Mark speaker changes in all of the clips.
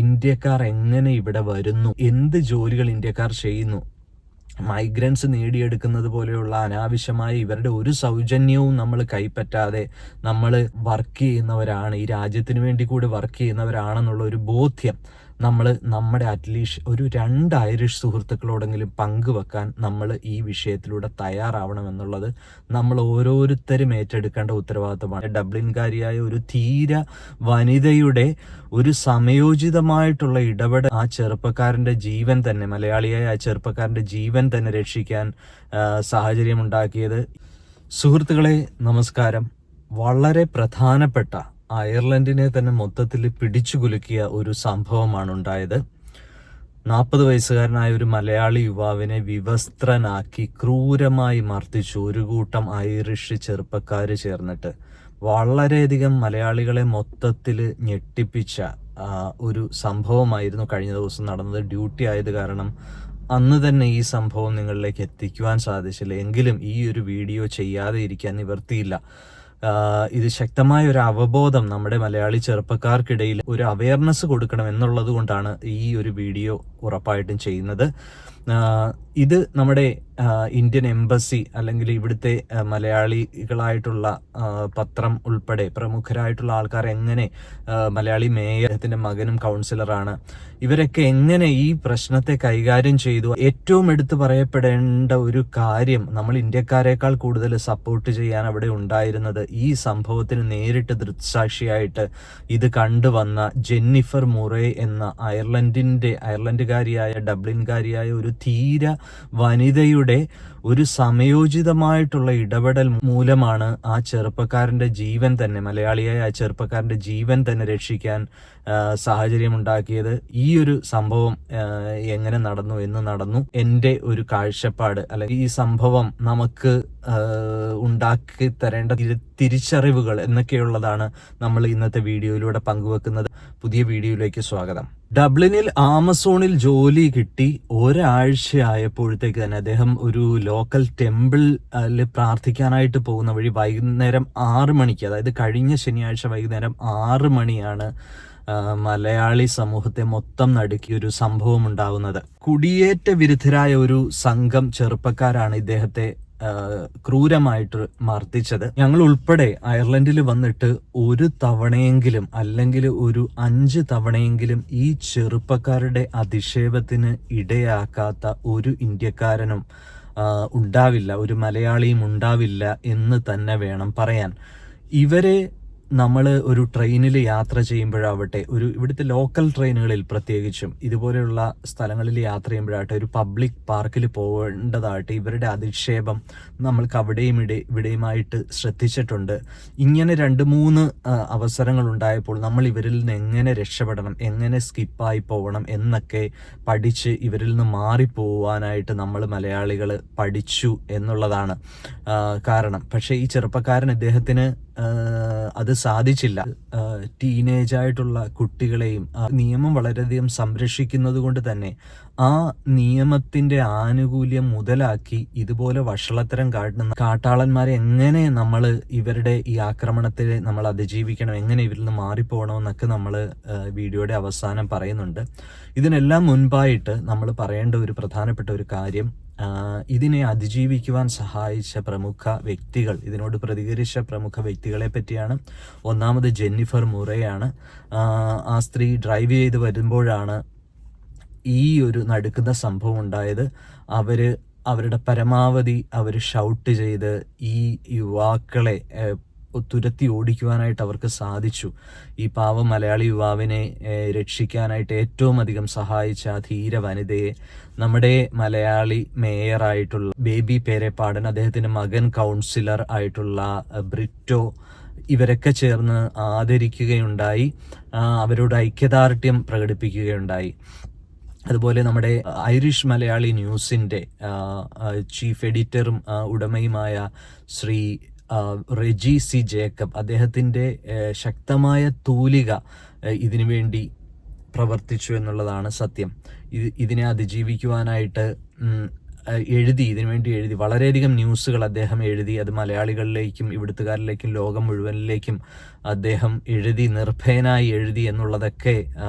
Speaker 1: ഇന്ത്യക്കാർ എങ്ങനെ ഇവിടെ വരുന്നു, എന്ത് ജോലികൾ ഇന്ത്യക്കാർ ചെയ്യുന്നു, മൈഗ്രൻസ് നേടിയെടുക്കുന്നത് പോലെയുള്ള അനാവശ്യമായ ഇവരുടെ ഒരു സൗജന്യവും നമ്മൾ കൈപ്പറ്റാതെ നമ്മൾ വർക്ക് ചെയ്യുന്നവരാണ്, ഈ രാജ്യത്തിന് വേണ്ടി കൂടി വർക്ക് ചെയ്യുന്നവരാണെന്നുള്ള ഒരു ബോധ്യം നമ്മൾ നമ്മുടെ അറ്റ്ലീസ്റ്റ് ഒരു 2 ഐറിഷ് സുഹൃത്തുക്കളോടെങ്കിലും പങ്കുവെക്കാൻ നമ്മൾ ഈ വിഷയത്തിലൂടെ തയ്യാറാവണമെന്നുള്ളത് നമ്മൾ ഓരോരുത്തരും ഏറ്റെടുക്കേണ്ട ഉത്തരവാദിത്തമാണ്. ഡബ്ലിൻകാരിയായ ഒരു ധീര വനിതയുടെ ഒരു സമയോചിതമായിട്ടുള്ള ഇടപെടൽ ആ ചെറുപ്പക്കാരൻ്റെ ജീവൻ തന്നെ, മലയാളിയായ ആ ചെറുപ്പക്കാരൻ്റെ ജീവൻ തന്നെ രക്ഷിക്കാൻ സാഹചര്യമുണ്ടാക്കിയത്. സുഹൃത്തുക്കളെ നമസ്കാരം. വളരെ പ്രധാനപ്പെട്ട അയർലൻഡിനെ തന്നെ മൊത്തത്തിൽ പിടിച്ചു കുലുക്കിയ ഒരു സംഭവമാണ് ഉണ്ടായത്. 40 വയസ്സുകാരനായ ഒരു മലയാളി യുവാവിനെ വിവസ്ത്രനാക്കി ക്രൂരമായി മർദ്ദിച്ചു ഒരു കൂട്ടം ഐറിഷ് ചെറുപ്പക്കാർ ചേർന്നിട്ട്. വളരെയധികം മലയാളികളെ മൊത്തത്തിൽ ഞെട്ടിപ്പിച്ച ഒരു സംഭവമായിരുന്നു കഴിഞ്ഞ ദിവസം നടന്നത്. ഡ്യൂട്ടി ആയത് കാരണം അന്ന് തന്നെ ഈ സംഭവം നിങ്ങളിലേക്ക് എത്തിക്കുവാൻ സാധിച്ചില്ല. എങ്കിലും ഈ ഒരു വീഡിയോ ചെയ്യാതെ ഇരിക്കാൻ നിവർത്തിയില്ല. ഇത് ശക്തമായ ഒരു അവബോധം നമ്മുടെ മലയാളി ചെറുപ്പക്കാർക്കിടയിൽ ഒരു അവയർനെസ് കൊടുക്കണം എന്നുള്ളത് കൊണ്ടാണ് ഈ ഒരു വീഡിയോ ഉറപ്പായിട്ടും ചെയ്യുന്നത്. ഇത് നമ്മുടെ ഇന്ത്യൻ എംബസി അല്ലെങ്കിൽ ഇവിടുത്തെ മലയാളികളായിട്ടുള്ള പത്രം ഉൾപ്പെടെ പ്രമുഖരായിട്ടുള്ള ആൾക്കാർ എങ്ങനെ, മലയാളി മേയറത്തിന്റെ മകനും കൗൺസിലറാണ്, ഇവരൊക്കെ എങ്ങനെ ഈ പ്രശ്നത്തെ കൈകാര്യം ചെയ്തു. ഏറ്റവും എടുത്തു പറയപ്പെടേണ്ട ഒരു കാര്യം, നമ്മൾ ഇന്ത്യക്കാരെക്കാൾ കൂടുതൽ സപ്പോർട്ട് ചെയ്യാൻ അവിടെ ഉണ്ടായിരുന്നത് ഈ സംഭവത്തിന് നേരിട്ട് ദൃക്സാക്ഷിയായിട്ട് ഇത് കണ്ടുവന്ന ജെന്നിഫർ മുറേ എന്ന അയർലൻഡുകാരിയായ ഡബ്ലിൻകാരിയായ ഒരു ധീര വനിതയുടെ ഒരു സമയോചിതമായിട്ടുള്ള ഇടപെടൽ മൂലമാണ് ആ ചെറുപ്പക്കാരൻ്റെ ജീവൻ തന്നെ, മലയാളിയായ ആ ചെറുപ്പക്കാരൻ്റെ ജീവൻ തന്നെ രക്ഷിക്കാൻ സാഹചര്യമുണ്ടാക്കിയത്. ഈ ഒരു സംഭവം എങ്ങനെ നടന്നു, എന്ന് നടന്നു, എൻ്റെ ഒരു കാഴ്ചപ്പാട് അല്ലെങ്കിൽ ഈ സംഭവം നമുക്ക് ഉണ്ടാക്കി തരേണ്ട തിരിച്ചറിവുകൾ എന്നൊക്കെയുള്ളതാണ് നമ്മൾ ഇന്നത്തെ വീഡിയോയിലൂടെ പങ്കുവെക്കുന്നത്. പുതിയ വീഡിയോയിലേക്ക് സ്വാഗതം. ഡബ്ലിനിൽ ആമസോണിൽ ജോലി കിട്ടി ഒരാഴ്ചയായപ്പോഴത്തേക്ക് തന്നെ അദ്ദേഹം ഒരു ലോക്കൽ ടെമ്പിളിൽ പ്രാർത്ഥിക്കാനായിട്ട് പോകുന്ന വഴി വൈകുന്നേരം 6 മണിക്ക്, അതായത് കഴിഞ്ഞ ശനിയാഴ്ച വൈകുന്നേരം 6 മണിയാണ് മലയാളി സമൂഹത്തെ മൊത്തം നടുക്കിയൊരു സംഭവം ഉണ്ടാകുന്നത്. കുടിയേറ്റ വിരുദ്ധരായ ഒരു സംഘം ചെറുപ്പക്കാരാണ് ഇദ്ദേഹത്തെ ക്രൂരമായിട്ട് മർദ്ദിച്ചത്. ഞങ്ങൾ ഉൾപ്പെടെ അയർലൻഡിൽ വന്നിട്ട് ഒരു തവണയെങ്കിലും അല്ലെങ്കിൽ ഒരു 5 തവണയെങ്കിലും ഈ ചെറുപ്പക്കാരുടെ അധിക്ഷേപത്തിന് ഇടയാക്കാത്ത ഒരു ഇന്ത്യക്കാരനും ഉണ്ടാവില്ല, ഒരു മലയാളിയും ഉണ്ടാവില്ല എന്ന് തന്നെ വേണം പറയാൻ. ഇവരെ നമ്മൾ ഒരു ട്രെയിനിൽ യാത്ര ചെയ്യുമ്പോഴാവട്ടെ, ഇവിടുത്തെ ലോക്കൽ ട്രെയിനുകളിൽ പ്രത്യേകിച്ചും ഇതുപോലെയുള്ള സ്ഥലങ്ങളിൽ യാത്ര ചെയ്യുമ്പോഴാവട്ടെ, ഒരു പബ്ലിക് പാർക്കിൽ പോകേണ്ടതായിട്ട് ഇവരുടെ അധിക്ഷേപം നമ്മൾക്ക് അവിടെയും ഇവിടെയുമായിട്ട് ശ്രദ്ധിച്ചിട്ടുണ്ട്. ഇങ്ങനെ 2-3 അവസരങ്ങൾ ഉണ്ടായപ്പോൾ നമ്മൾ ഇവരിൽ നിന്ന് എങ്ങനെ രക്ഷപ്പെടണം, എങ്ങനെ സ്കിപ്പായി പോകണം എന്നൊക്കെ പഠിച്ച് ഇവരിൽ നിന്ന് മാറിപ്പോവാനായിട്ട് നമ്മൾ മലയാളികൾ പഠിച്ചു എന്നുള്ളതാണ് കാരണം. പക്ഷേ ഈ ചെറുപ്പക്കാരൻ ഇദ്ദേഹത്തിന് അത് സാധിച്ചില്ല. ടീനേജ് ആയിട്ടുള്ള കുട്ടികളെയും നിയമം വളരെയധികം സംരക്ഷിക്കുന്നത് കൊണ്ട് തന്നെ ആ നിയമത്തിന്റെ ആനുകൂല്യം മുതലാക്കി ഇതുപോലെ വഷളത്തരം കാട്ടുന്ന കാട്ടാളന്മാരെ എങ്ങനെ നമ്മൾ ഇവരുടെ ഈ ആക്രമണത്തെ നമ്മൾ അതിജീവിക്കണം, എങ്ങനെ ഇവരിൽ നിന്ന് മാറിപ്പോകണമെന്നൊക്കെ നമ്മൾ വീഡിയോയുടെ അവസാനം പറയുന്നുണ്ട്. ഇതിനെല്ലാം മുൻപായിട്ട് നമ്മൾ പറയേണ്ട ഒരു പ്രധാനപ്പെട്ട ഒരു കാര്യം, ഇതിനെ അതിജീവിക്കുവാൻ സഹായിച്ച പ്രമുഖ വ്യക്തികൾ, ഇതിനോട് പ്രതികരിച്ച പ്രമുഖ വ്യക്തികളെ പറ്റിയാണ്. ഒന്നാമത് ജെന്നിഫർ മുറേയാണ്. ആ സ്ത്രീ ഡ്രൈവ് ചെയ്ത് വരുമ്പോഴാണ് ഈ ഒരു നടുക്കുന്ന സംഭവം ഉണ്ടായത്. അവരുടെ പരമാവധി അവർ ഷൗട്ട് ചെയ്ത് ഈ യുവാക്കളെ തുരത്തി ഓടിക്കുവാനായിട്ട് അവർക്ക് സാധിച്ചു. ഈ പാവം മലയാളി യുവാവിനെ രക്ഷിക്കാനായിട്ട് ഏറ്റവും അധികം സഹായിച്ച ആ ധീര വനിതയെ നമ്മുടെ മലയാളി മേയറായിട്ടുള്ള ബേബി പേരെപ്പാടൻ, അദ്ദേഹത്തിൻ്റെ മകൻ കൗൺസിലർ ആയിട്ടുള്ള ബ്രിറ്റോ, ഇവരൊക്കെ ചേർന്ന് ആദരിക്കുകയുണ്ടായി, അവരോട് ഐക്യദാർഢ്യം പ്രകടിപ്പിക്കുകയുണ്ടായി. അതുപോലെ നമ്മുടെ ഐറിഷ് മലയാളി ന്യൂസിൻ്റെ ചീഫ് എഡിറ്ററും ഉടമയുമായ ശ്രീ റെജി സി ജേക്കബ്, അദ്ദേഹത്തിൻ്റെ ശക്തമായ തൂലിക ഇതിനു വേണ്ടി പ്രവർത്തിച്ചു എന്നുള്ളതാണ് സത്യം. ഇതിനെ അതിജീവിക്കുവാനായിട്ട് ഇതിനുവേണ്ടി എഴുതി വളരെയധികം ന്യൂസുകൾ അദ്ദേഹം എഴുതി. അത് മലയാളികളിലേക്കും ഇവിടുത്തുകാരിലേക്കും ലോകം മുഴുവനിലേക്കും അദ്ദേഹം എഴുതി, നിർഭയനായി എഴുതി എന്നുള്ളതൊക്കെ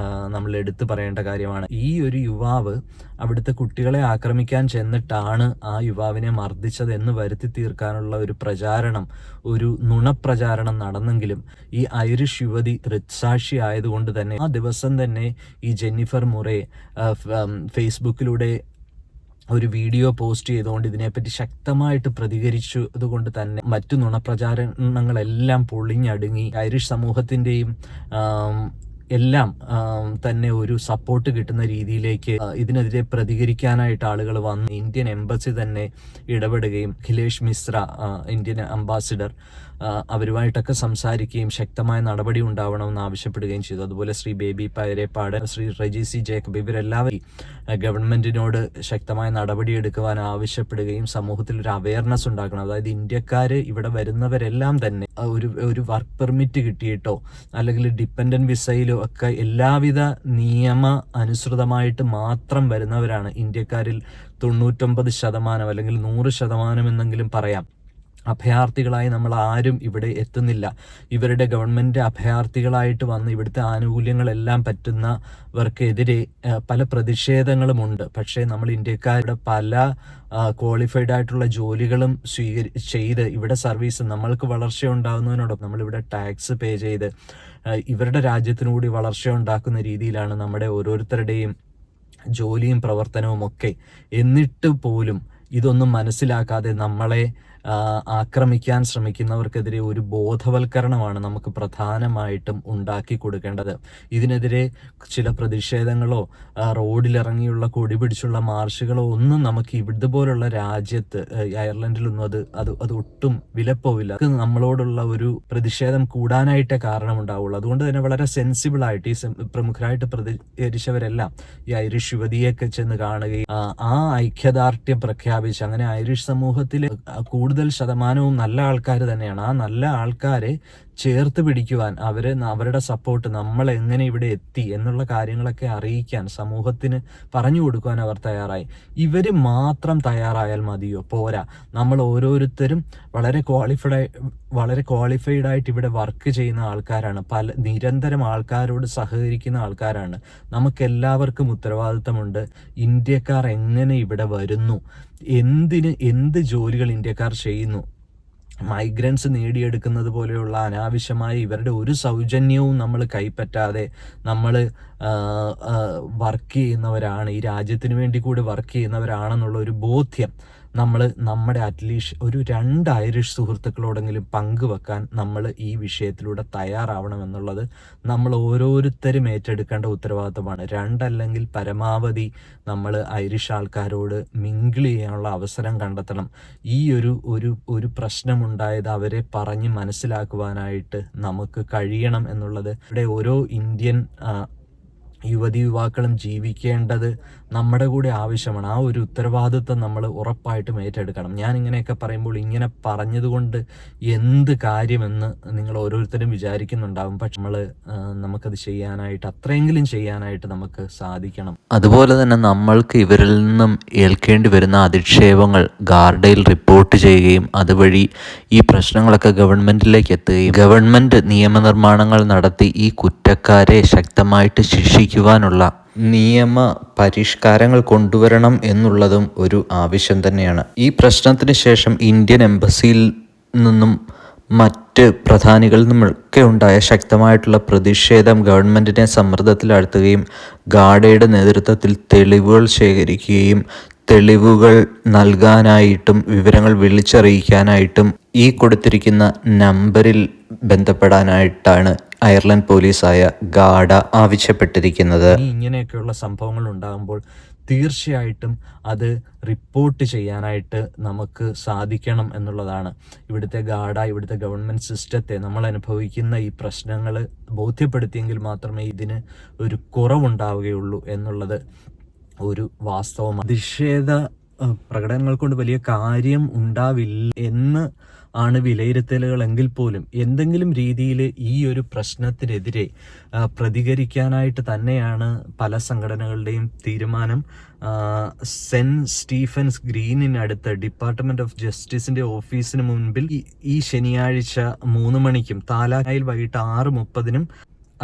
Speaker 1: നമ്മൾ എടുത്തു പറയേണ്ട കാര്യമാണ്. ഈ ഒരു യുവാവ് അവിടുത്തെ കുട്ടികളെ ആക്രമിക്കാൻ ചെന്നിട്ടാണ് ആ യുവാവിനെ മർദ്ദിച്ചത് എന്ന് വരുത്തി തീർക്കാനുള്ള ഒരു പ്രചാരണം, ഒരു നുണപ്രചാരണം നടന്നെങ്കിലും ഈ ഐറിഷ് യുവതി ദൃക്സാക്ഷി ആയതുകൊണ്ട് തന്നെ ആ ദിവസം തന്നെ ഈ ജെന്നിഫർ മുറേ ഫേസ്ബുക്കിലൂടെ ഒരു വീഡിയോ പോസ്റ്റ് ചെയ്തുകൊണ്ട് ഇതിനെപ്പറ്റി ശക്തമായിട്ട് പ്രതികരിച്ചതുകൊണ്ട് തന്നെ മറ്റു നുണപ്രചാരണങ്ങളെല്ലാം പൊളിഞ്ഞടുങ്ങി. ഐറിഷ് സമൂഹത്തിൻ്റെയും എല്ലാം തന്നെ ഒരു സപ്പോർട്ട് കിട്ടുന്ന രീതിയിലേക്ക് ഇതിനെതിരെ പ്രതികരിക്കാനായിട്ട് ആളുകൾ വന്ന് ഇന്ത്യൻ എംബസി തന്നെ ഇടപെടുകയും അഖിലേഷ് മിശ്ര ഇന്ത്യൻ അംബാസിഡർ അവരുമായിട്ടൊക്കെ സംസാരിക്കുകയും ശക്തമായ നടപടി ഉണ്ടാവണമെന്ന് ആവശ്യപ്പെടുകയും ചെയ്തു. അതുപോലെ ശ്രീ ബേബി പൈരേപ്പാട്, ശ്രീ റെജി സി ജേക്കബ് ഇവരെല്ലാവരും ഗവൺമെന്റിനോട് ശക്തമായ നടപടിയെടുക്കുവാൻ ആവശ്യപ്പെടുകയും സമൂഹത്തിൽ ഒരു അവയർനെസ് ഉണ്ടാക്കണം. അതായത് ഇന്ത്യക്കാര് ഇവിടെ വരുന്നവരെല്ലാം തന്നെ ഒരു വർക്ക് പെർമിറ്റ് കിട്ടിയിട്ടോ അല്ലെങ്കിൽ ഡിപ്പെൻഡന്റ് വിസയിലോ ഒക്കെ എല്ലാവിധ നിയമ അനുസൃതമായിട്ട് മാത്രം വരുന്നവരാണ് ഇന്ത്യക്കാരിൽ 99% അല്ലെങ്കിൽ 100% എന്നെങ്കിലും പറയാം. അഭയാർത്ഥികളായി നമ്മൾ ആരും ഇവിടെ എത്തുന്നില്ല. ഇവരുടെ ഗവൺമെന്റ് അഭയാർത്ഥികളായിട്ട് വന്ന് ഇവിടുത്തെ ആനുകൂല്യങ്ങളെല്ലാം പറ്റുന്നവർക്കെതിരെ പല പ്രതിഷേധങ്ങളുമുണ്ട്. പക്ഷേ നമ്മൾ ഇന്ത്യക്കാരുടെ പല ക്വാളിഫൈഡ് ആയിട്ടുള്ള ജോലികളും ചെയ്ത് ഇവിടെ സർവീസ് നമ്മൾക്ക് വളർച്ച ഉണ്ടാകുന്നതിനോടൊപ്പം നമ്മളിവിടെ ടാക്സ് പേ ചെയ്ത് ഇവരുടെ രാജ്യത്തിനുകൂടി വളർച്ച ഉണ്ടാക്കുന്ന രീതിയിലാണ് നമ്മുടെ ഓരോരുത്തരുടെയും ജോലിയും പ്രവർത്തനവും ഒക്കെ. എന്നിട്ട് പോലും ഇതൊന്നും മനസ്സിലാക്കാതെ നമ്മളെ ആക്രമിക്കാൻ ശ്രമിക്കുന്നവർക്കെതിരെ ഒരു ബോധവൽക്കരണമാണ് നമുക്ക് പ്രധാനമായിട്ടും ഉണ്ടാക്കി കൊടുക്കേണ്ടത്. ഇതിനെതിരെ ചില പ്രതിഷേധങ്ങളോ റോഡിലിറങ്ങിയുള്ള കൊടി പിടിച്ചുള്ള മാർച്ചുകളോ ഒന്നും നമുക്ക് ഇതുപോലുള്ള രാജ്യത്ത് അയർലൻഡിലൊന്നും അത് ഒട്ടും വിലപ്പോവില്ല. നമ്മളോടുള്ള ഒരു പ്രതിഷേധം കൂടാനായിട്ടേ കാരണമുണ്ടാവുള്ളൂ. അതുകൊണ്ട് തന്നെ വളരെ സെൻസിബിൾ ആയിട്ട് ഈ പ്രമുഖരായിട്ട് പ്രതികരിച്ചവരെല്ലാം ഈ ഐറിഷ് യുവതിയൊക്കെ ചെന്ന് കാണുകയും ആ ഐക്യദാർഢ്യം പ്രഖ്യാപിച്ച് അങ്ങനെ ഐറിഷ് സമൂഹത്തിൽ കൂടുതൽ ശതമാനവും നല്ല ആൾക്കാർ തന്നെയാണ്. ആ നല്ല ആൾക്കാരെ ചേർത്ത് പിടിക്കുവാൻ അവരുടെ സപ്പോർട്ട്, നമ്മൾ എങ്ങനെ ഇവിടെ എത്തി എന്നുള്ള കാര്യങ്ങളൊക്കെ അറിയിക്കാൻ സമൂഹത്തിന് പറഞ്ഞു കൊടുക്കുവാൻ അവർ തയ്യാറായി. ഇവര് മാത്രം തയ്യാറായാൽ മതിയോ? പോരാ. നമ്മൾ ഓരോരുത്തരും വളരെ ക്വാളിഫൈഡ് ആയിട്ട് ഇവിടെ വർക്ക് ചെയ്യുന്ന ആൾക്കാരാണ്. നിരന്തരം ആൾക്കാരോട് സഹകരിക്കുന്ന ആൾക്കാരാണ്. നമുക്കെല്ലാവർക്കും ഉത്തരവാദിത്തമുണ്ട്. ഇന്ത്യക്കാർ എങ്ങനെ ഇവിടെ വരുന്നു, എന്ത് ജോലികൾ ഇന്ത്യക്കാർ ചെയ്യുന്നു, മൈഗ്രൻസ് നേടിയെടുക്കുന്നത് പോലെയുള്ള അനാവശ്യമായ ഇവരുടെ ഒരു സൗജന്യവും നമ്മൾ കൈപ്പറ്റാതെ നമ്മൾ വർക്ക് ചെയ്യുന്നവരാണ്, ഈ രാജ്യത്തിന് വേണ്ടി കൂടി വർക്ക് ചെയ്യുന്നവരാണെന്നുള്ള ഒരു ബോധ്യം നമ്മുടെ അറ്റ്ലീസ്റ്റ് ഒരു 2 ഐറിഷ് സുഹൃത്തുക്കളോടെങ്കിലും പങ്കുവെക്കാൻ നമ്മൾ ഈ വിഷയത്തിലൂടെ തയ്യാറാവണമെന്നുള്ളത് നമ്മൾ ഓരോരുത്തരും ഏറ്റെടുക്കേണ്ട ഉത്തരവാദിത്തമാണ്. 2 അല്ലെങ്കിൽ പരമാവധി നമ്മൾ ഐറിഷ് ആൾക്കാരോട് മിങ്കിൾ ചെയ്യാനുള്ള അവസരം കണ്ടെത്തണം. ഈ ഒരു പ്രശ്നമുണ്ടായത് അവരെ പറഞ്ഞ് മനസ്സിലാക്കുവാനായിട്ട് നമുക്ക് കഴിയണം എന്നുള്ളത് ഇവിടെ ഓരോ ഇന്ത്യൻ യുവാക്കളും ജീവിക്കേണ്ടത് നമ്മുടെ കൂടെ ആവശ്യമാണ്. ആ ഒരു ഉത്തരവാദിത്വം നമ്മൾ ഉറപ്പായിട്ടും ഏറ്റെടുക്കണം. ഞാൻ ഇങ്ങനെയൊക്കെ പറയുമ്പോൾ ഇങ്ങനെ പറഞ്ഞതുകൊണ്ട് എന്ത് കാര്യമെന്ന് നിങ്ങൾ ഓരോരുത്തരും വിചാരിക്കുന്നുണ്ടാവും. പക്ഷെ നമുക്കത് ചെയ്യാനായിട്ട്, അത്രയെങ്കിലും ചെയ്യാനായിട്ട് നമുക്ക് സാധിക്കണം.
Speaker 2: അതുപോലെ തന്നെ നമ്മൾക്ക് ഇവരിൽ നിന്നും ഏൽക്കേണ്ടി വരുന്ന അധിക്ഷേപങ്ങൾ ഗാർഡയിൽ റിപ്പോർട്ട് ചെയ്യുകയും അതുവഴി ഈ പ്രശ്നങ്ങളൊക്കെ ഗവൺമെൻറ്റിലേക്ക് എത്തുകയും ഗവൺമെൻറ് നിയമനിർമ്മാണങ്ങൾ നടത്തി ഈ കുറ്റക്കാരെ ശക്തമായിട്ട് ശിക്ഷിക്കുവാനുള്ള നിയമ പരിഷ്കാരങ്ങൾ കൊണ്ടുവരണം എന്നുള്ളതും ഒരു ആവശ്യം തന്നെയാണ്. ഈ പ്രശ്നത്തിന് ശേഷം ഇന്ത്യൻ എംബസിയിൽ നിന്നും മറ്റ് പ്രധാനികളിൽ നിന്നുമൊക്കെ ഉണ്ടായ ശക്തമായിട്ടുള്ള പ്രതിഷേധം ഗവൺമെൻറ്റിനെ സമ്മർദ്ദത്തിലാഴ്ത്തുകയും ഗാഡയുടെ നേതൃത്വത്തിൽ തെളിവുകൾ ശേഖരിക്കുകയും തെളിവുകൾ നൽകാനായിട്ടും വിവരങ്ങൾ വിളിച്ചറിയിക്കാനായിട്ടും ഈ കൊടുത്തിരിക്കുന്ന നമ്പറിൽ ബന്ധപ്പെടാനായിട്ടാണ് അയർലൻഡ് പോലീസായ ഗാഡ ആവശ്യപ്പെട്ടിരിക്കുന്നത്.
Speaker 1: ഇങ്ങനെയൊക്കെയുള്ള സംഭവങ്ങൾ ഉണ്ടാകുമ്പോൾ തീർച്ചയായിട്ടും അത് റിപ്പോർട്ട് ചെയ്യാനായിട്ട് നമുക്ക് സാധിക്കണം എന്നുള്ളതാണ്. ഇവിടുത്തെ ഇവിടുത്തെ ഗവൺമെൻറ് സിസ്റ്റത്തെ നമ്മൾ അനുഭവിക്കുന്ന ഈ പ്രശ്നങ്ങൾ ബോധ്യപ്പെടുത്തിയെങ്കിൽ മാത്രമേ ഇതിന് ഒരു കുറവുണ്ടാവുകയുള്ളൂ എന്നുള്ളത് ഒരു വാസ്തവമാണ്. പ്രതിഷേധ പ്രകടനങ്ങൾ കൊണ്ട് വലിയ കാര്യം ഉണ്ടാവില്ല എന്ന് ആണ് വിലയിരുത്തലുകളെങ്കിൽ പോലും എന്തെങ്കിലും രീതിയിൽ ഈ ഒരു പ്രശ്നത്തിനെതിരെ പ്രതികരിക്കാനായിട്ട് തന്നെയാണ് പല സംഘടനകളുടെയും തീരുമാനം. സെന്റ് സ്റ്റീഫൻസ് ഗ്രീനിനടുത്ത് ഡിപ്പാർട്ട്മെന്റ് ഓഫ് ജസ്റ്റിസിന്റെ ഓഫീസിന് മുൻപിൽ ഈ ശനിയാഴ്ച 3 മണിക്കും താലായിൽ വൈകിട്ട് 6:30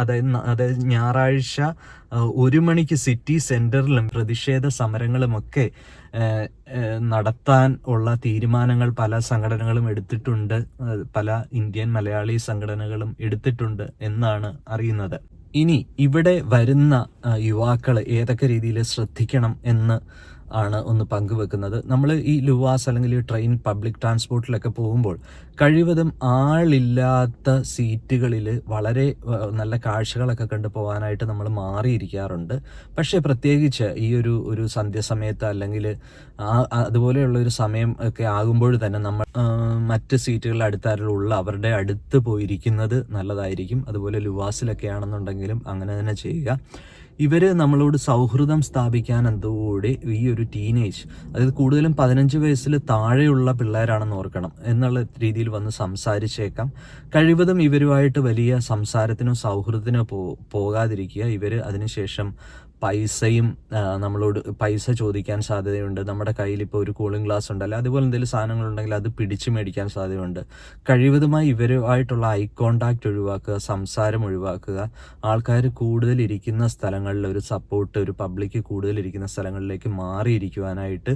Speaker 1: അതായത് ഞായറാഴ്ച 1 മണിക്ക് സിറ്റി സെന്ററിലും പ്രതിഷേധ സമരങ്ങളുമൊക്കെ നടത്താൻ ഉള്ള തീരുമാനങ്ങൾ പല സംഘടനകളും എടുത്തിട്ടുണ്ട്. പല ഇന്ത്യൻ മലയാളി സംഘടനകളും എടുത്തിട്ടുണ്ട് എന്നാണ് അറിയുന്നത്. ഇനി ഇവിടെ വരുന്ന യുവാക്കൾ ഏതൊക്കെ രീതിയിൽ ശ്രദ്ധിക്കണം എന്ന് ആണ് ഒന്ന് പങ്കുവെക്കുന്നത്. നമ്മൾ ഈ ലുവാസ് അല്ലെങ്കിൽ ഈ ട്രെയിൻ പബ്ലിക് ട്രാൻസ്പോർട്ടിലൊക്കെ പോകുമ്പോൾ കഴിവതും ആളില്ലാത്ത സീറ്റുകളിൽ വളരെ നല്ല കാഴ്ചകളൊക്കെ കണ്ടു പോകാനായിട്ട് നമ്മൾ മാറിയിരിക്കാറുണ്ട്. പക്ഷേ പ്രത്യേകിച്ച് ഈ ഒരു സന്ധ്യാസമയത്ത് അല്ലെങ്കിൽ അതുപോലെയുള്ള ഒരു സമയം ഒക്കെ ആകുമ്പോൾ തന്നെ നമ്മൾ മറ്റ് സീറ്റുകളുടെ അടുത്താരുള്ള അവരുടെ അടുത്ത് പോയിരിക്കുന്നത് നല്ലതായിരിക്കും. അതുപോലെ ലുവാസിലൊക്കെ ആണെന്നുണ്ടെങ്കിലും അങ്ങനെ തന്നെ ചെയ്യുക. ഇവർ നമ്മളോട് സൗഹൃദം സ്ഥാപിക്കാൻ എന്തോടെ ഈ ഒരു ടീനേജ്, അതായത് കൂടുതലും 15 വയസ്സിൽ താഴെയുള്ള പിള്ളേരാണെന്ന് ഓർക്കണം എന്നുള്ള രീതിയിൽ വന്ന് സംസാരിച്ചേക്കാം. കഴിവതും ഇവരുമായിട്ട് വലിയ സംസാരത്തിനോ സൗഹൃദത്തിനോ പോകാതിരിക്കുക. ഇവർ അതിനുശേഷം പൈസയും നമ്മളോട് പൈസ ചോദിക്കാൻ സാധ്യതയുണ്ട്. നമ്മുടെ കയ്യിൽ ഇപ്പോൾ ഒരു കൂളിംഗ് ഗ്ലാസ് ഉണ്ടല്ലോ, അതുപോലെ എന്തെങ്കിലും സാധനങ്ങളുണ്ടെങ്കിൽ അത് പിടിച്ചു മേടിക്കാൻ സാധ്യതയുണ്ട്. കഴിവതുമായി ഇവരുമായിട്ടുള്ള ഐ കോണ്ടാക്റ്റ് ഒഴിവാക്കുക, സംസാരം ഒഴിവാക്കുക. ആൾക്കാർ കൂടുതൽ ഇരിക്കുന്ന സ്ഥലങ്ങളിൽ ഒരു സപ്പോർട്ട്, ഒരു പബ്ലിക് കൂടുതൽ ഇരിക്കുന്ന സ്ഥലങ്ങളിലേക്ക് മാറിയിരിക്കുവാനായിട്ട്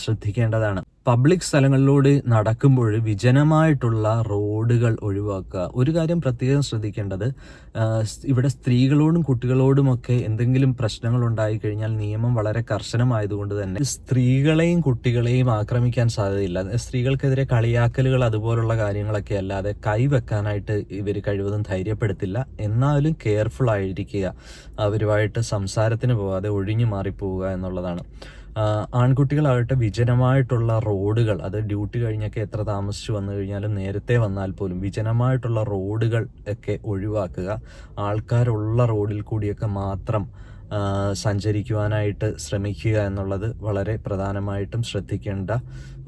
Speaker 1: ശ്രദ്ധിക്കേണ്ടതാണ്. പബ്ലിക് സ്ഥലങ്ങളിലൂടെ നടക്കുമ്പോൾ വിജനമായിട്ടുള്ള റോഡുകൾ ഒഴിവാക്കുക. ഒരു കാര്യം പ്രത്യേകം ശ്രദ്ധിക്കേണ്ടത്, ഇവിടെ സ്ത്രീകളോടും കുട്ടികളോടുമൊക്കെ എന്തെങ്കിലും പ്രശ്നങ്ങൾ ഉണ്ടായിക്കഴിഞ്ഞാൽ നിയമം വളരെ കർശനമായതുകൊണ്ട് തന്നെ സ്ത്രീകളെയും കുട്ടികളെയും ആക്രമിക്കാൻ സാധ്യതയില്ല. സ്ത്രീകൾക്കെതിരെ കളിയാക്കലുകൾ അതുപോലുള്ള കാര്യങ്ങളൊക്കെ അല്ലാതെ കൈവെക്കാനായിട്ട് ഇവർ കഴിവതും ധൈര്യപ്പെടുത്തില്ല. എന്നാലും കെയർഫുൾ ആയിരിക്കുക, അവരുമായിട്ട് സംസാരത്തിന് പോകാതെ ഒഴിഞ്ഞു മാറിപ്പോവുക എന്നുള്ളതാണ്. ആൺകുട്ടികളാകട്ടെ വിജനമായിട്ടുള്ള റോഡുകൾ, അത് ഡ്യൂട്ടി കഴിഞ്ഞൊക്കെ എത്ര താമസിച്ച് വന്നു കഴിഞ്ഞാലും നേരത്തെ വന്നാൽ പോലും വിജനമായിട്ടുള്ള റോഡുകൾ ഒക്കെ ഒഴിവാക്കുക. ആൾക്കാരുള്ള റോഡിൽ കൂടിയൊക്കെ മാത്രം സഞ്ചരിക്കുവാനായിട്ട് ശ്രമിക്കുക എന്നുള്ളത് വളരെ പ്രധാനമായിട്ടും ശ്രദ്ധിക്കേണ്ട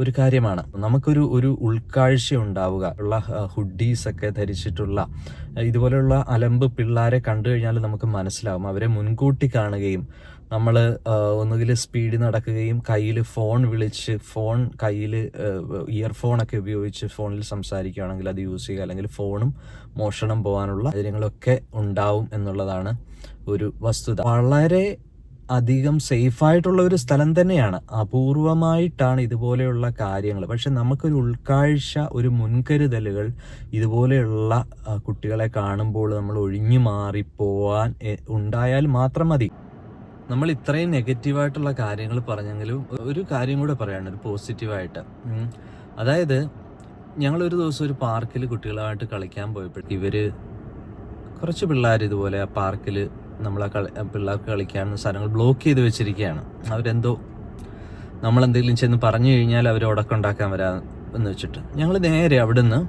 Speaker 1: ഒരു കാര്യമാണ്. നമുക്കൊരു ഉൾക്കാഴ്ച ഉണ്ടാവുക. ഉള്ള ഹുഡീസൊക്കെ ധരിച്ചിട്ടുള്ള ഇതുപോലെയുള്ള അലമ്പ് പിള്ളേരെ കണ്ടു കഴിഞ്ഞാൽ നമുക്ക് മനസ്സിലാവും. അവരെ മുൻകൂട്ടി കാണുകയും നമ്മൾ ഒന്നുകിൽ സ്പീഡിൽ നടക്കുകയും കയ്യിൽ ഫോൺ വിളിച്ച് കയ്യിൽ ഇയർഫോണൊക്കെ ഉപയോഗിച്ച് ഫോണിൽ സംസാരിക്കുകയാണെങ്കിൽ അത് യൂസ് ചെയ്യുക, അല്ലെങ്കിൽ ഫോണും മോഷണം പോകാനുള്ള കാര്യങ്ങളൊക്കെ ഉണ്ടാവും എന്നുള്ളതാണ് ഒരു വസ്തുത. വളരെ അധികം സേഫായിട്ടുള്ള ഒരു സ്ഥലം തന്നെയാണ്. അപൂർവമായിട്ടാണ് ഇതുപോലെയുള്ള കാര്യങ്ങൾ. പക്ഷെ നമുക്കൊരു ഉൾക്കാഴ്ച, ഒരു മുൻകരുതലുകൾ ഇതുപോലെയുള്ള കുട്ടികളെ കാണുമ്പോൾ നമ്മൾ ഒഴിഞ്ഞു മാറിപ്പോവാൻ ഉണ്ടായാൽ മാത്രം മതി. നമ്മൾ ഇത്രയും നെഗറ്റീവായിട്ടുള്ള കാര്യങ്ങൾ പറഞ്ഞെങ്കിലും ഒരു കാര്യം കൂടെ പറയാണ്, ഒരു പോസിറ്റീവായിട്ട്. അതായത് ഞങ്ങളൊരു ദിവസം ഒരു പാർക്കിൽ കുട്ടികളുമായിട്ട് കളിക്കാൻ പോയപ്പോൾ കുറച്ച് പിള്ളേർ ഇതുപോലെ ആ പാർക്കിൽ പിള്ളേർക്ക് കളിക്കാനുള്ള സ്ഥലങ്ങൾ ബ്ലോക്ക് ചെയ്ത് വെച്ചിരിക്കുകയാണ്. അവരെന്തോ നമ്മളെന്തെങ്കിലും ചെന്ന് പറഞ്ഞു കഴിഞ്ഞാൽ അവർ ഉടക്കുണ്ടാക്കാൻ വരാമെന്ന് വെച്ചിട്ട് ഞങ്ങൾ നേരെ അവിടുന്ന്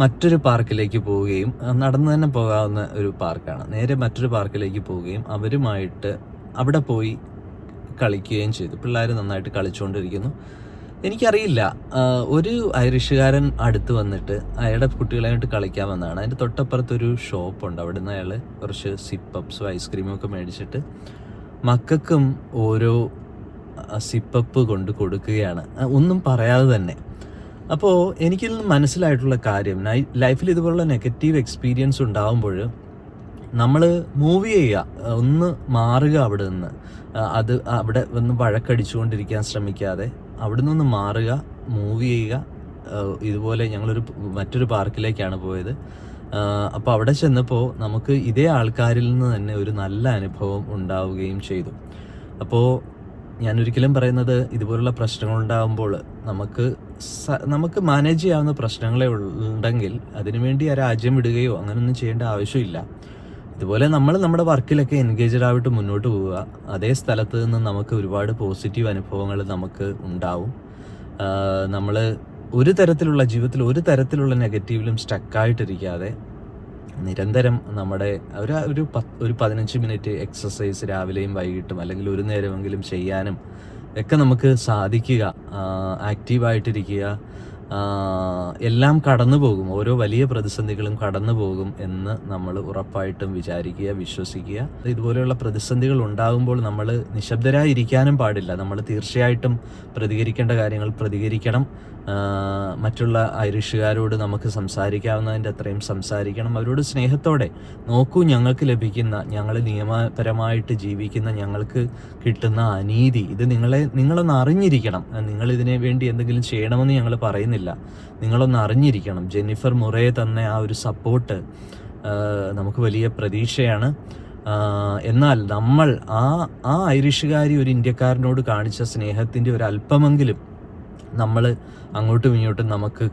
Speaker 1: മറ്റൊരു പാർക്കിലേക്ക് പോവുകയും, നടന്നു തന്നെ പോകാവുന്ന ഒരു പാർക്കാണ്, നേരെ മറ്റൊരു പാർക്കിലേക്ക് പോവുകയും അവരുമായിട്ട് അവിടെ പോയി കളിക്കുകയും ചെയ്തു. പിള്ളേർ നന്നായിട്ട് കളിച്ചുകൊണ്ടിരിക്കുന്നു. എനിക്കറിയില്ല, ഒരു ഐറിഷുകാരൻ അടുത്ത് വന്നിട്ട് അയാളുടെ കുട്ടികളായിട്ട് കളിക്കാൻ വന്നതാണ്. അതിൻ്റെ തൊട്ടപ്പുറത്തൊരു ഷോപ്പുണ്ട്. അവിടെ നിന്ന് അയാൾ കുറച്ച് സിപ്പപ്സും ഐസ്ക്രീമും ഒക്കെ മേടിച്ചിട്ട് മക്കൾക്കും ഓരോ സിപ്പപ്പ് കൊണ്ട് കൊടുക്കുകയാണ്, ഒന്നും പറയാതെ തന്നെ. അപ്പോൾ എനിക്കിൽ നിന്ന് മനസ്സിലായിട്ടുള്ള കാര്യം, ലൈഫിൽ ഇതുപോലുള്ള നെഗറ്റീവ് എക്സ്പീരിയൻസ് ഉണ്ടാകുമ്പോൾ നമ്മൾ മൂവ് ചെയ്യുക, ഒന്ന് മാറുക അവിടെ നിന്ന്. അവിടെ വന്ന് വഴക്കടിച്ചുകൊണ്ടിരിക്കാൻ ശ്രമിക്കാതെ അവിടെ നിന്ന് മാറുക, മൂവ് ചെയ്യുക. ഇതുപോലെ ഞങ്ങളൊരു മറ്റൊരു പാർക്കിലേക്കാണ് പോയത്. അപ്പോൾ അവിടെ ചെന്നപ്പോൾ നമുക്ക് ഇതേ ആൾക്കാരിൽ നിന്ന് തന്നെ ഒരു നല്ല അനുഭവം ഉണ്ടാവുകയും ചെയ്തു. അപ്പോൾ ഞാനൊരിക്കലും പറയുന്നത്, ഇതുപോലുള്ള പ്രശ്നങ്ങൾ ഉണ്ടാകുമ്പോൾ നമുക്ക് മാനേജ് ചെയ്യാവുന്ന പ്രശ്നങ്ങളെ ഉണ്ടെങ്കിൽ അതിനുവേണ്ടി ആ രാജ്യം വിടുകയോ അങ്ങനെയൊന്നും ചെയ്യേണ്ട ആവശ്യമില്ല. ഇതുപോലെ നമ്മൾ നമ്മുടെ വർക്കിലൊക്കെ എൻഗേജഡ് ആയിട്ട് മുന്നോട്ട് പോവുക. അതേ സ്ഥലത്ത് നിന്ന് നമുക്ക് ഒരുപാട് പോസിറ്റീവ് അനുഭവങ്ങൾ നമുക്ക് ഉണ്ടാവും. നമ്മൾ ജീവിതത്തിൽ ഒരു തരത്തിലുള്ള നെഗറ്റീവിലും സ്റ്റക്കായിട്ടിരിക്കാതെ നിരന്തരം നമ്മുടെ ഒരു 15 മിനിറ്റ് എക്സസൈസ് രാവിലെയും വൈകിട്ടും അല്ലെങ്കിൽ ഒരു നേരമെങ്കിലും ചെയ്യാനും ഒക്കെ നമുക്ക് സാധിക്കുക. ആക്റ്റീവായിട്ടിരിക്കുക. എല്ലാം കടന്നു പോകും, ഓരോ വലിയ പ്രതിസന്ധികളും കടന്നു പോകും എന്ന് നമ്മൾ ഉറപ്പായിട്ടും വിചാരിക്കുക, വിശ്വസിക്കുക. ഇതുപോലെയുള്ള പ്രതിസന്ധികൾ ഉണ്ടാകുമ്പോൾ നമ്മൾ നിശബ്ദരായിരിക്കാനും പാടില്ല. നമ്മൾ തീർച്ചയായിട്ടും പ്രതികരിക്കേണ്ട കാര്യങ്ങൾ പ്രതികരിക്കണം. മറ്റുള്ള ഐറിഷുകാരോട് നമുക്ക് സംസാരിക്കാവുന്നതിൻ്റെ അത്രയും സംസാരിക്കണം. അവരോട് സ്നേഹത്തോടെ, നോക്കൂ, ഞങ്ങൾക്ക് ലഭിക്കുന്ന, ഞങ്ങൾ നിയമപരമായിട്ട് ജീവിക്കുന്ന ഞങ്ങൾക്ക് കിട്ടുന്ന അനീതി, ഇത് നിങ്ങളൊന്ന് അറിഞ്ഞിരിക്കണം. നിങ്ങളിതിനു വേണ്ടി എന്തെങ്കിലും ചെയ്യണമെന്ന് ഞങ്ങൾ പറയുന്നില്ല, നിങ്ങളൊന്ന് അറിഞ്ഞിരിക്കണം. ജെന്നിഫർ മുറേ തന്ന ആ ഒരു സപ്പോർട്ട് നമുക്ക് വലിയ പ്രതീക്ഷയാണ്. എന്നാൽ നമ്മൾ ആ ഐറിഷുകാരി ഒരു ഇന്ത്യക്കാരനോട് കാണിച്ച സ്നേഹത്തിൻ്റെ ഒരു അല്പമെങ്കിലും നമ്മൾ അങ്ങോട്ടും ഇങ്ങോട്ടും നമുക്ക്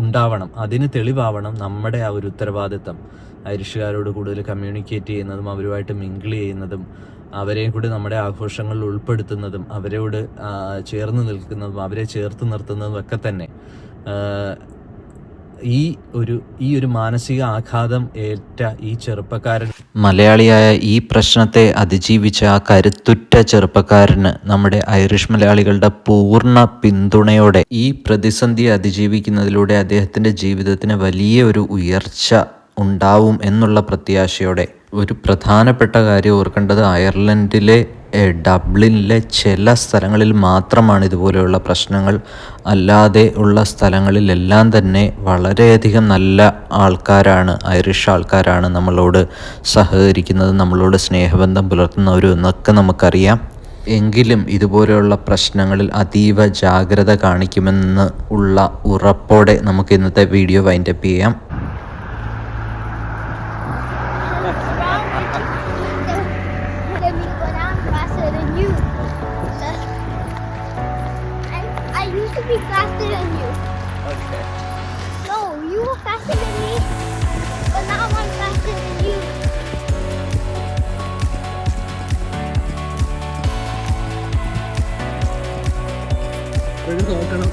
Speaker 1: ഉണ്ടാവണം. അതിന് തെളിവാവണം നമ്മുടെ ആ ഒരു ഉത്തരവാദിത്തം. ഐറിഷുകാരോട് കൂടുതൽ കമ്മ്യൂണിക്കേറ്റ് ചെയ്യുന്നതും അവരുമായിട്ട് മിങ്കിൾ ചെയ്യുന്നതും അവരെയും കൂടി നമ്മുടെ ആഘോഷങ്ങളിൽ ഉൾപ്പെടുത്തുന്നതും അവരോട് ചേർന്ന് നിൽക്കുന്നതും അവരെ ചേർത്ത് നിർത്തുന്നതും ഒക്കെ തന്നെ ഈ ഒരു മാനസിക ആഘാതം ഏറ്റ ഈ ചെറുപ്പക്കാരൻ,
Speaker 2: മലയാളിയായ ഈ പ്രശ്നത്തെ അതിജീവിച്ച ആ കരുത്തുറ്റ ചെറുപ്പക്കാരന് നമ്മുടെ ഐറിഷ് മലയാളികളുടെ പൂർണ്ണ പിന്തുണയോടെ ഈ പ്രതിസന്ധി അതിജീവിക്കുന്നതിലൂടെ അദ്ദേഹത്തിൻ്റെ ജീവിതത്തിന് വലിയ ഒരു ഉയർച്ച ഉണ്ടാവും എന്നുള്ള പ്രത്യാശയോടെ. ഒരു പ്രധാനപ്പെട്ട കാര്യം ഓർക്കേണ്ടത്, അയർലൻഡിലെ ഡബ്ലിനിലെ ചില സ്ഥലങ്ങളിൽ മാത്രമാണ് ഇതുപോലെയുള്ള പ്രശ്നങ്ങൾ. അല്ലാതെ ഉള്ള സ്ഥലങ്ങളിലെല്ലാം തന്നെ വളരെയധികം നല്ല ആൾക്കാരാണ്, ഐറിഷ് ആൾക്കാരാണ് നമ്മളോട് സഹകരിക്കുന്നത്, നമ്മളോട് സ്നേഹബന്ധം പുലർത്തുന്നവരും എന്നൊക്കെ നമുക്കറിയാം. എങ്കിലും ഇതുപോലെയുള്ള പ്രശ്നങ്ങളിൽ അതീവ ജാഗ്രത കാണിക്കുമെന്ന് ഉള്ള ഉറപ്പോടെ നമുക്ക് ഇന്നത്തെ വീഡിയോ വൈൻഡപ്പ് ചെയ്യാം.
Speaker 3: Be faster than you.
Speaker 1: Okay.
Speaker 3: No, you were faster than me, but now I'm faster than you.
Speaker 1: എപ്പോഴും നോക്കണം,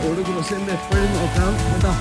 Speaker 1: റോഡ് ക്രോസ് ചെയ്യുമ്പോൾ എപ്പോഴും നോക്കണം കേട്ടോ.